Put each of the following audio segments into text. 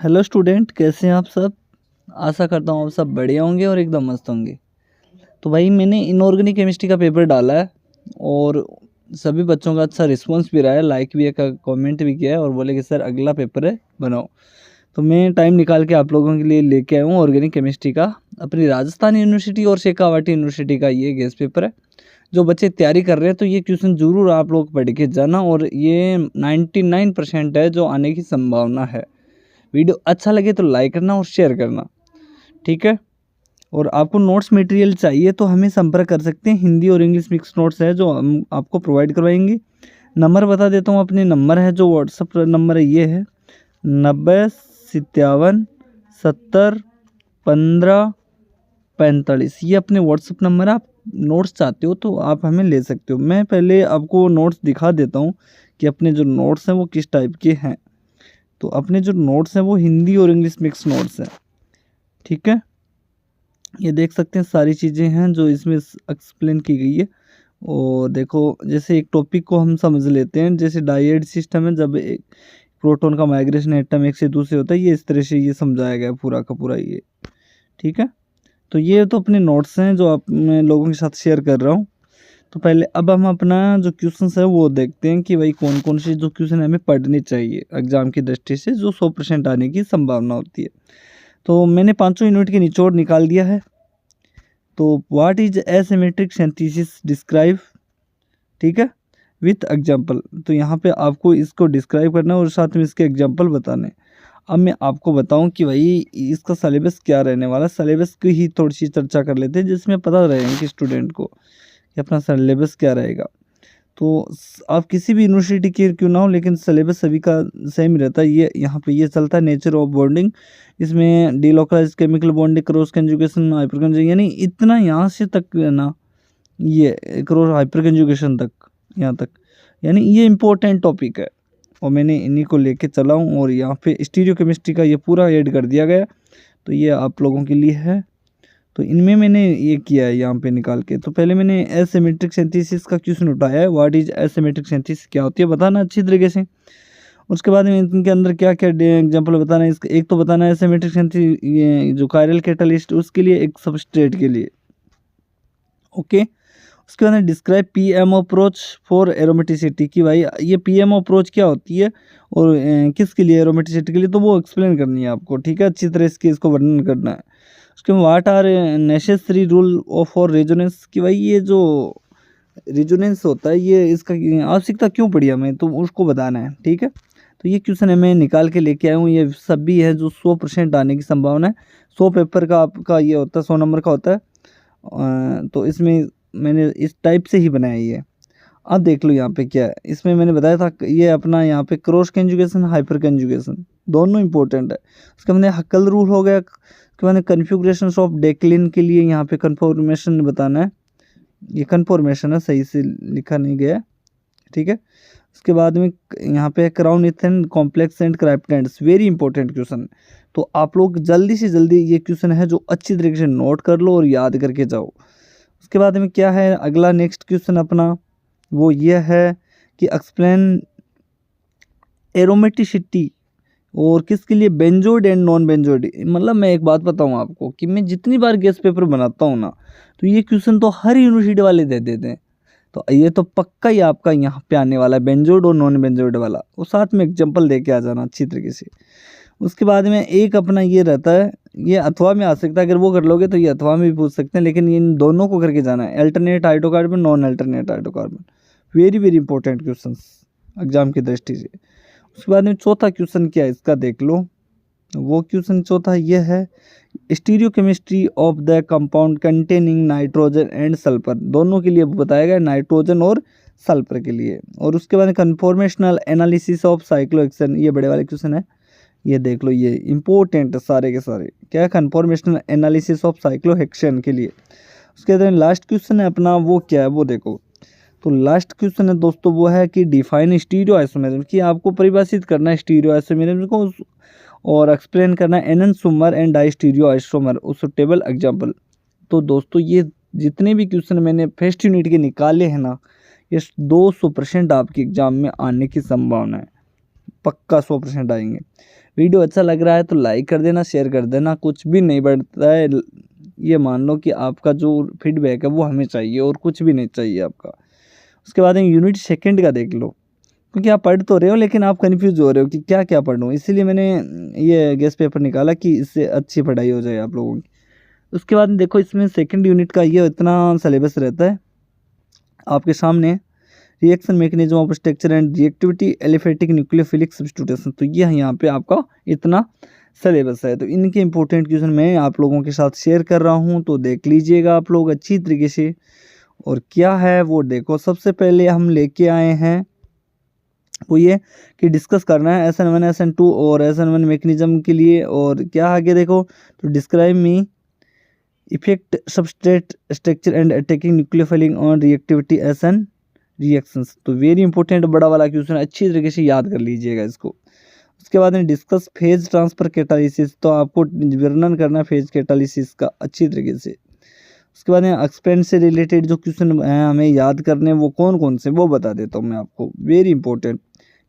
Hello student, कैसे हैं आप सब। आशा करता हूँ आप सब बढ़िया होंगे और एकदम मस्त होंगे। तो भाई मैंने इनऑर्गेनिक केमिस्ट्री का पेपर डाला है और सभी बच्चों का अच्छा रिस्पांस भी रहा है, लाइक भी है, कमेंट भी किया है और बोले कि सर अगला पेपर है बनाओ। तो मैं टाइम निकाल के आप लोगों के लिए लेके आया हूँ ऑर्गेनिक केमिस्ट्री का। अपनी राजस्थान यूनिवर्सिटी और शेखावाटी यूनिवर्सिटी का ये गेस्ट पेपर है। जो बच्चे तैयारी कर रहे हैं तो ये क्वेश्चन ज़रूर आप लोग पढ़ के जाना, और ये 99% है जो आने की संभावना है। वीडियो अच्छा लगे तो लाइक करना और शेयर करना, ठीक है। और आपको नोट्स मटेरियल चाहिए तो हमें संपर्क कर सकते हैं। हिंदी और इंग्लिश मिक्स नोट्स है जो हम आपको प्रोवाइड करवाएंगे। नंबर बता देता हूँ, अपने नंबर है जो व्हाट्सअप नंबर है, ये है 9057701545। ये अपने व्हाट्सअप नंबर है। आप नोट्स चाहते हो तो आप हमें ले सकते हो। मैं पहले आपको नोट्स दिखा देता हूँ कि अपने जो नोट्स हैं वो किस टाइप के हैं। तो अपने जो नोट्स हैं वो हिंदी और इंग्लिश मिक्स नोट्स हैं, ठीक है। ये देख सकते हैं सारी चीज़ें हैं जो इसमें एक्सप्लेन की गई है। और देखो, जैसे एक टॉपिक को हम समझ लेते हैं, जैसे डाइएड सिस्टम है, जब एक प्रोटॉन का माइग्रेशन एटम एक से दूसरे होता है, ये इस तरह से ये समझाया गया पूरा का पूरा ये, ठीक है। तो ये तो अपने नोट्स हैं जो आप मैं लोगों के साथ शेयर कर रहा हूँ। तो पहले अब हम अपना जो क्वेश्चंस है वो देखते हैं कि भाई कौन कौन से जो क्वेश्चन हमें पढ़ने चाहिए एग्जाम की दृष्टि से, जो 100% आने की संभावना होती है। तो मैंने 500 यूनिट के निचोड़ निकाल दिया है। तो what is asymmetric synthesis describe, ठीक है, विथ एग्जाम्पल। तो यहाँ पे आपको इसको डिस्क्राइब करना है और साथ में इसके एग्जाम्पल बताने। अब मैं आपको बताऊं कि भाई इसका सिलेबस क्या रहने वाला है। सिलेबस की ही थोड़ी सी चर्चा कर लेते हैं जिसमें पता रहेगा कि स्टूडेंट को कि अपना सिलेबस क्या रहेगा। तो आप किसी भी यूनिवर्सिटी के क्यों ना हो, लेकिन सिलेबस सभी का सेम रहता है। ये यहाँ पे ये चलता है नेचर ऑफ बॉन्डिंग। इसमें delocalise chemical bonding, cross conjugation, hyper conjugation, यानी इतना यहाँ से तक ना, ये क्रॉस हाइपर कंजुगेशन तक, यहाँ तक, यानी ये इम्पोर्टेंट टॉपिक है। और मैंने इन्हीं को लेके चला हूँ और यहाँ पे स्टीरियो केमिस्ट्री का ये पूरा ऐड कर दिया गया। तो ये आप लोगों के लिए है। तो इनमें मैंने ये किया है यहाँ पे निकाल के। तो पहले मैंने एसिमेट्रिक सिंथेसिस का क्वेश्चन उठाया है। व्हाट इज एसिमेट्रिक सिंथेसिस, क्या होती है बताना अच्छी तरीके से। उसके बाद में इनके अंदर क्या क्या एग्जांपल बताना है। इसका एक तो बताना है एसिमेट्रिक सिंथेसिस, ये जो कायरल कैटलिस्ट उसके लिए, एक सबस्ट्रेट के लिए, ओके। उसके बाद describe PM approach for aromaticity, कि भाई ये पीएम अप्रोच क्या होती है और किसके लिए, एरोमेटिसिटी के लिए, तो वो एक्सप्लेन करनी है आपको, ठीक है। अच्छी तरह इसके इसको वर्णन करना है। उसके what are necessary rule of for resonance, कि भाई ये जो रेजोनेंस होता है ये इसका आवश्यकता क्यों पड़ी हमें, तो उसको बताना है, ठीक है। तो ये क्वेश्चन है मैं निकाल के लेके आया हूँ। ये सब भी है जो 100% आने की संभावना है। 100 पेपर का आपका ये होता है, 100 नंबर का होता है। तो इसमें मैंने इस टाइप से ही बनाया ये। अब देख लो यहाँ पे क्या है। इसमें मैंने बताया था ये अपना यहाँ पे क्रॉस कंजुगेशन, हाइपर कंजुगेशन दोनों इंपॉर्टेंट है। उसके बाद हक्कल रूल हो गया। उसके बाद कन्फिग्रेशन ऑफ डेक्लिन के लिए यहाँ पे कन्फॉर्मेशन बताना है। ये कन्फॉर्मेशन है, सही से लिखा नहीं गया, ठीक है। उसके बाद में यहाँ पे crown ether complex and cryptands, very important question. तो आप लोग जल्दी से जल्दी ये क्वेश्चन है जो अच्छी तरीके से नोट कर लो और याद करके जाओ। उसके बाद में क्या है अगला नेक्स्ट क्वेश्चन अपना, वो ये है कि एक्सप्लेन एरोमेटिसिटी, और किसके लिए, बेंजोइड एंड नॉन बेंजोइड। मतलब मैं एक बात बताऊं आपको कि मैं जितनी बार गेस्ट पेपर बनाता हूं ना, तो ये क्वेश्चन तो हर यूनिवर्सिटी वाले दे देते हैं। तो ये तो पक्का ही आपका यहाँ पे आने वाला है, बेंजोइड और नॉन बेंजोइड वाला। और साथ में एग्जाम्पल दे के आ जाना अच्छी तरीके से। उसके बाद में एक अपना ये रहता है, ये अथवा में आ सकता है, अगर वो कर लोगे तो ये अथवा में भी पूछ सकते हैं, लेकिन इन दोनों को करके जाना है, alternate hydrocarbon, non alternate hydrocarbon. Very very important question exam की दृष्टि से। उसके बाद में चौथा क्वेश्चन क्या है इसका देख लो। वो क्वेश्चन चौथा ये है, stereo chemistry of the compound containing nitrogen and sulphur, दोनों के लिए बताया गया, नाइट्रोजन और सल्फर के लिए। और उसके बाद कन्फॉर्मेशनल एनालिसिस ऑफ साइक्लोहेक्सेन, ये बड़े वाले क्वेश्चन है, ये देख लो, ये इंपॉर्टेंट है सारे के सारे। क्या है, कन्फॉर्मेशनल एनालिसिस ऑफ साइक्लोहेक्सेन के लिए। उसके बाद लास्ट क्वेश्चन है अपना, वो क्या है वो देखो। तो लास्ट क्वेश्चन है दोस्तों वो है कि डिफाइन स्टीरियो आइसोमेरिज्म, कि आपको परिभाषित करना है स्टीरियो आइसोमेरिज्म को और एक्सप्लेन करना है enantiomer and diastereoisomer suitable example. तो दोस्तों ये जितने भी क्वेश्चन मैंने फर्स्ट यूनिट के निकाले हैं ना, ये 200% आपके एग्जाम में आने की संभावना है। पक्का 100% आएंगे। वीडियो अच्छा लग रहा है तो लाइक कर देना, शेयर कर देना, कुछ भी नहीं बढ़ता है, ये मान लो कि आपका जो फीडबैक है वो हमें चाहिए और कुछ भी नहीं चाहिए आपका। उसके बाद यूनिट सेकंड का देख लो, क्योंकि आप पढ़ तो रहे हो लेकिन आप कंफ्यूज हो रहे हो कि क्या क्या पढ़ूँ, इसीलिए मैंने ये गेस्ट पेपर निकाला कि इससे अच्छी पढ़ाई हो जाए आप लोगों की। उसके बाद देखो इसमें सेकंड यूनिट का ये इतना सिलेबस रहता है आपके सामने, reaction mechanism of structure and reactivity, aliphatic nucleophilic substitution, तो ये यहाँ पे आपका इतना सिलेबस है। तो इनके इंपॉर्टेंट क्वेश्चन मैं आप लोगों के साथ शेयर कर रहा हूँ, तो देख लीजिएगा आप लोग अच्छी तरीके से। और क्या है वो देखो, सबसे पहले हम लेके आए हैं वो ये कि डिस्कस करना है SN1 SN2 और SN1 मैकेनिज्म के लिए। और क्या आगे देखो, तो describe me effect substrate structure and attacking nucleophile on reactivity SN reactions, तो वेरी इंपॉर्टेंट बड़ा वाला क्वेश्चन, अच्छी तरीके से याद कर लीजिएगा इसको। उसके बाद में डिस्कस फेज ट्रांसफर कैटालिसिस, तो आपको वर्णन करना फेज कैटालिसिस का अच्छी तरीके से। उसके बाद में एक्सपेंड से रिलेटेड जो क्वेश्चन हैं हमें याद करने, वो कौन कौन से वो बता देता हूँ मैं आपको, वेरी इंपॉर्टेंट।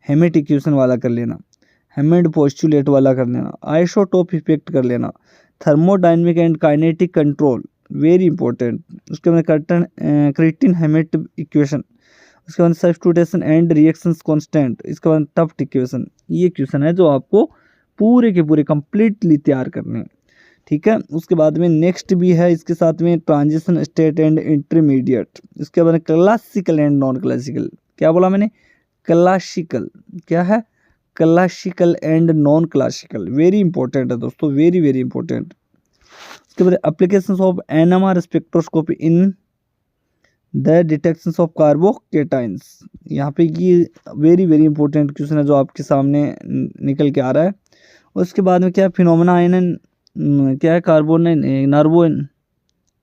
हेमेट इक्वेशन वाला कर लेना, हेमेड पोस्टुलेट वाला कर लेना, आइसोटोप इफेक्ट कर लेना, thermodynamic and kinetic control, very important. उसके बाद क्रिटिन हेमेट इक्वेशन, उसके बाद सब्स्टिट्यूशन एंड रिएक्शंस कांस्टेंट, इसके बाद टफ्ट इक्वेशन। ये क्वेश्चन है जो आपको पूरे के पूरे कंप्लीटली तैयार करने हैं, ठीक है। उसके बाद में नेक्स्ट भी है इसके साथ में ट्रांजिशन स्टेट एंड इंटरमीडिएट, इसके बाद क्लासिकल एंड नॉन क्लासिकल, क्या बोला मैंने, क्लासिकल, क्या है, classical and non classical, very important है दोस्तों, वेरी वेरी इंपॉर्टेंट। उसके बाद applications of NMR spectroscopy in the detections of carbocations, यहाँ पे ये वेरी वेरी इंपॉर्टेंट क्वेश्चन है जो आपके सामने निकल के आ रहा है। उसके बाद में क्या फिनोमेना आयन, क्या है, कार्बोन नार्बोन,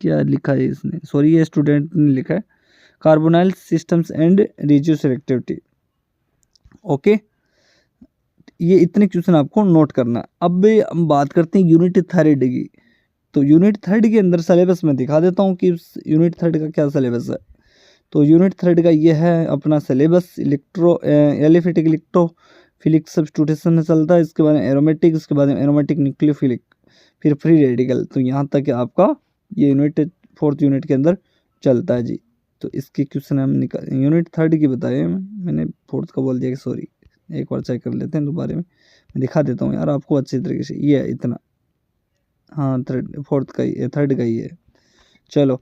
क्या लिखा है इसने, सॉरी ये स्टूडेंट ने लिखा है, carbonyl systems and radio selectivity, okay. ये इतने क्वेश्चन आपको नोट करना है। अब हम बात करते हैं यूनिट थर्ड की, तो यूनिट थर्ड के अंदर सिलेबस में दिखा देता हूँ कि यूनिट थर्ड का क्या सिलेबस है। तो यूनिट थर्ड का ये है अपना सिलेबस, एलिफेटिक इलेक्ट्रोफिलिक सब्स्टिट्यूशन में चलता है, इसके बाद एरोमेटिक, उसके बाद एरोमेटिक न्यूक्लियोफिलिक, फिर फ्री रेडिकल, तो यहाँ तक आपका ये यूनिट फोर्थ यूनिट के अंदर चलता है जी। तो इसके क्वेश्चन हम यूनिट थर्ड की बताए, मैंने फोर्थ का बोल दिया कि सॉरी, एक बार चेक कर लेते हैं दोबारा में, मैं दिखा देता हूँ यार आपको अच्छी तरीके से। ये है इतना, हाँ फोर्थ का ही है, थर्ड का ही है। चलो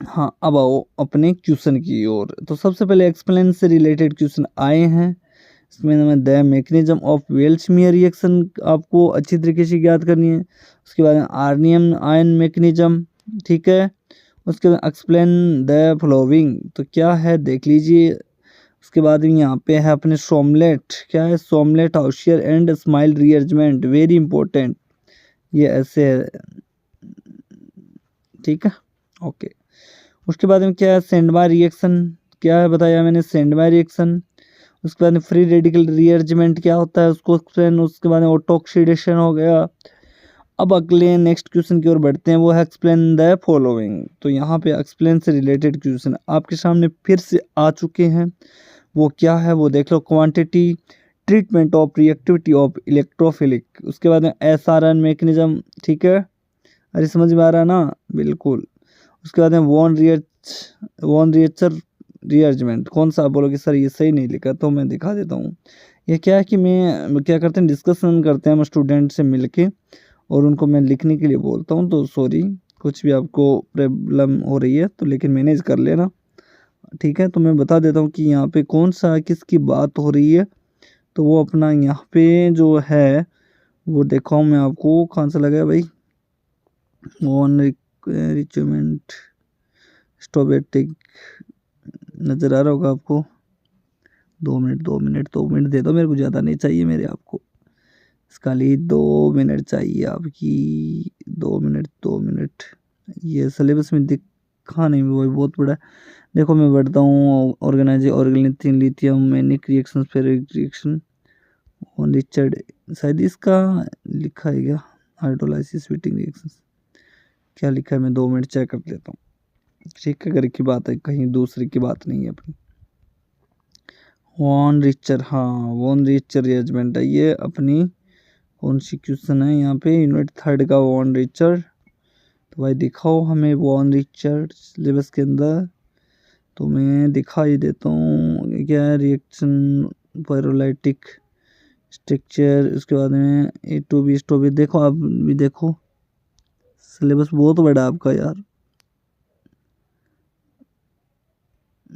हाँ, अब आओ अपने क्वेश्चन की ओर। तो सबसे पहले एक्सप्लेन से रिलेटेड क्वेश्चन आए हैं, इसमें द मैकेनिज्म ऑफ वेल्समियर रिएक्शन आपको अच्छी तरीके से याद करनी है। उसके बाद आर्नियम आयन मैकेनिज्म, ठीक है। उसके बाद एक्सप्लेन द फ्लोविंग, तो क्या है देख लीजिए। उसके बाद यहाँ पे है अपने सोमलेट, क्या है, Sommelet Hauser and Smile rearrangement, very important, ये ऐसे है, ठीक है, ओके। उसके बाद में क्या है, सेंडमायर रिएक्शन, क्या है बताया मैंने, सेंडमायर रिएक्शन। उसके बाद में फ्री रेडिकल रीअरेंजमेंट क्या होता है उसको एक्सप्लेन। उसके बाद में ऑटो ऑक्सीडेशन हो गया। अब अगले नेक्स्ट क्वेश्चन की ओर बढ़ते हैं, वो है एक्सप्लेन द फॉलोइंग। तो यहाँ पे एक्सप्लेन से रिलेटेड क्वेश्चन आपके सामने फिर से आ चुके हैं, वो क्या है वो देख लो। Quantity treatment of reactivity of electrophilic, उसके बाद में SRN मैकेनिज्म, ठीक है, अरे समझ में आ रहा है ना, बिल्कुल। उसके बाद में वॉन रिएक्टर रीअरेंजमेंट, कौन सा आप बोलोगे सर ये सही नहीं लिखा, तो मैं दिखा देता हूँ। ये क्या है कि मैं क्या करते हैं, डिस्कशन करते हैं हम स्टूडेंट से मिलके, और उनको मैं लिखने के लिए बोलता हूँ, तो सॉरी कुछ भी आपको प्रॉब्लम हो रही है तो लेकिन मैनेज कर लेना, ठीक है। तो मैं बता देता हूँ कि यहाँ पे कौन सा किसकी बात हो रही है। तो वो अपना यहाँ पे जो है वो देखो, मैं आपको कौन सा लगा भाई, वॉन रिक्वायरमेंट स्टोबेटिक, नज़र आ रहा होगा आपको। 2 मिनट दे दो मेरे को, ज़्यादा नहीं चाहिए मेरे आपको, खाली 2 मिनट चाहिए आपकी, 2 मिनट। ये सिलेबस में दिखा नहीं, वो बहुत बड़ा है। देखो मैं बढ़ता हूँ, organising lithium Mannich reaction, ferric reaction, Richard, शायद इसका लिखा है क्या, हाइड्रोलाइसिस हीटिंग रिएक्शन, क्या लिखा है, मैं 2 मिनट चेक कर लेता हूँ, ठीक है। घर की बात है, कहीं दूसरे की बात नहीं है अपनी। वॉन रिचर, हाँ वॉन रिचर रेजिमेंट है ये अपनी। कौन सी क्वेश्चन है यहाँ पे, यूनिट 3 का वॉन रिचर। तो भाई दिखाओ हमें वॉन रिचर सिलेबस के अंदर। तो मैं दिखा ही देता हूँ क्या है, रिएक्शन पायरोलाइटिक स्ट्रक्चर, उसके बाद में A2B देखो आप भी देखो, सिलेबस बहुत बड़ा है आपका यार।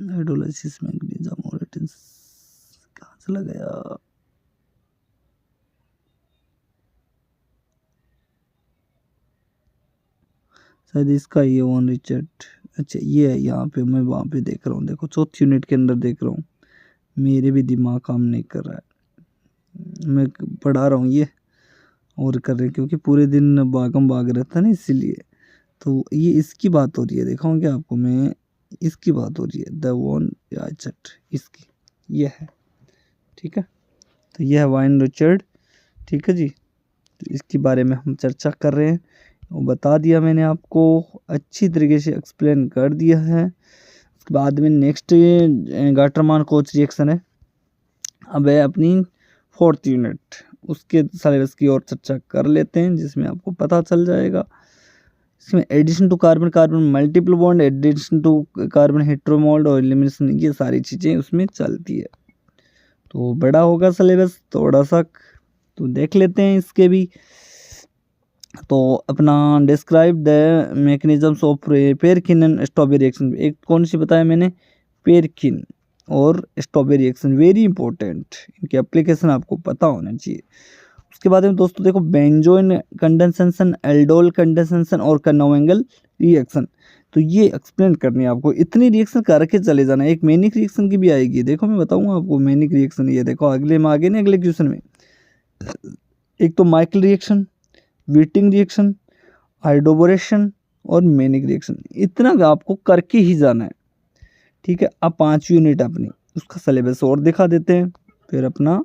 हाइड्रोलाइसिस मैग्नीशियम और कहाँ चला गया, शायद इसका ये वन रिचर्ड। अच्छा ये है, यहाँ पे मैं वहाँ पे देख रहा हूँ, देखो चौथी यूनिट के अंदर देख रहा हूँ। मेरे भी दिमाग काम नहीं कर रहा है, मैं पढ़ा रहा हूँ ये और कर रहे, क्योंकि पूरे दिन भागम भाग रहता है ना इसीलिए। तो ये इसकी बात हो रही है, दिखाऊँ क्या आपको मैं, इसकी बात हो रही है द वन रिचर्ड, इसकी ये है, ठीक है। तो ये है वाइन रिचर्ड, ठीक है जी। तो इसके बारे में हम चर्चा कर रहे हैं, वो बता दिया मैंने आपको, अच्छी तरीके से एक्सप्लेन कर दिया है। उसके बाद में नेक्स्ट गाटरमान कोच रिएक्शन है, अब है अपनी 4th यूनिट, उसके सिलेबस की और चर्चा कर लेते हैं, जिसमें आपको पता चल जाएगा। इसमें addition to carbon, carbon multiple bond, addition to carbon heteromultiple और एलिमिनेशन, ये सारी चीज़ें उसमें चलती है। तो बड़ा होगा सिलेबस थोड़ा सा, तो देख लेते हैं इसके भी। तो अपना describe the mechanisms of Perkin and Stobbe reaction, एक कौन सी बताया मैंने, पेरकिन और स्टॉबे रिएक्शन, वेरी इंपॉर्टेंट, इनकी एप्लीकेशन आपको पता होना चाहिए। उसके बाद में दोस्तों देखो बेंजोइन कंडेंसेशन, एल्डोल कंडेंसेशन और कन्वेंगल रिएक्शन, तो ये एक्सप्लेन करनी है आपको, इतनी रिएक्शन करके चले जाना। एक मैनिक रिएक्शन की भी आएगी, देखो मैं बताऊंगा आपको मैनिक रिएक्शन, ये देखो अगले में आगे ना, अगले क्वेश्चन में। एक तो माइकल रिएक्शन, व्हीटिंग रिएक्शन, हाइड्रोबोरेशन और मैनिक रिएक्शन, इतना आपको करके ही जाना है, ठीक है। अब 5 यूनिट अपनी उसका सिलेबस और दिखा देते हैं, फिर अपना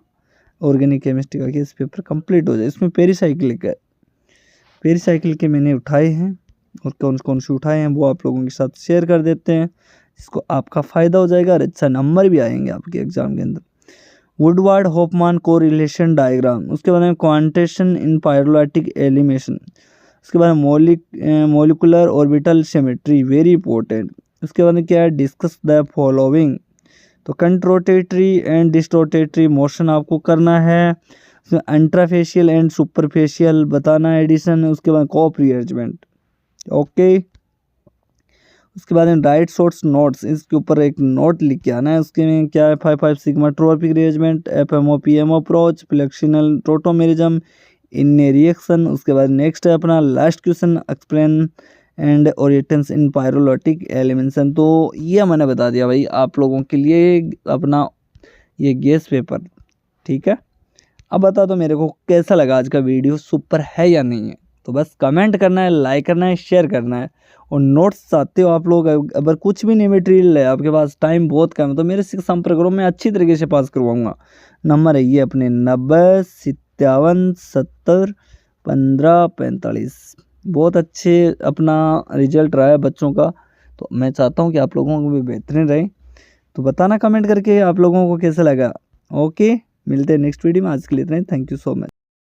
ऑर्गेनिक केमिस्ट्री का केस पेपर कंप्लीट हो जाए। इसमें पेरीसाइकिल के मैंने उठाए हैं, और कौन कौन से उठाए हैं वो आप लोगों के साथ शेयर कर देते हैं, इसको आपका फ़ायदा हो जाएगा और अच्छा नंबर भी आएंगे आपके एग्जाम के अंदर। वुडवार्ड होफमान को रिलेशन डायग्राम, उसके बाद में क्वांटेशन इन पायरोलाइटिक एलिमेशन, उसके बाद molecular orbital symmetry, very important. उसके बाद में क्या है, डिस्कस द फॉलोइंग, तो कंट्रोटेटरी एंड डिस्टोटेटरी मोशन आपको करना है, उसमें अंट्राफेशियल एंड सुपरफेशियल बताना है एडिशन, उसके बाद कॉप रीअरेंजमेंट, ओके। उसके बाद में राइट शॉर्ट्स नोट्स, इसके ऊपर एक नोट लिख के आना है, उसके में क्या है 5 sigmatropic rearrangement, FMOPM approach, fluxional tautomerism, in reaction. उसके बाद नेक्स्ट है अपना last question, explain and orientation in pyrolytic elimination. तो ये मैंने बता दिया भाई आप लोगों के लिए अपना ये गैस पेपर, ठीक है। अब बता दो मेरे को कैसा लगा आज का वीडियो, सुपर है या नहीं है, तो बस कमेंट करना है, लाइक करना है, शेयर करना है। और नोट्स चाहते हो आप लोग, अगर कुछ भी नहीं मटेरियल है आपके पास, टाइम बहुत कम है, तो मेरे से संपर्क करो, मैं अच्छी तरीके से पास करवाऊँगा। नंबर है ये अपने 90 57 70 15 45, बहुत अच्छे अपना रिजल्ट रहा है बच्चों का, तो मैं चाहता हूँ कि आप लोगों को भी बेहतरीन रहे। तो बताना कमेंट करके आप लोगों को कैसा लगा, ओके। मिलते हैं नेक्स्ट वीडियो में, आज के लिए इतना ही, थैंक यू सो मच।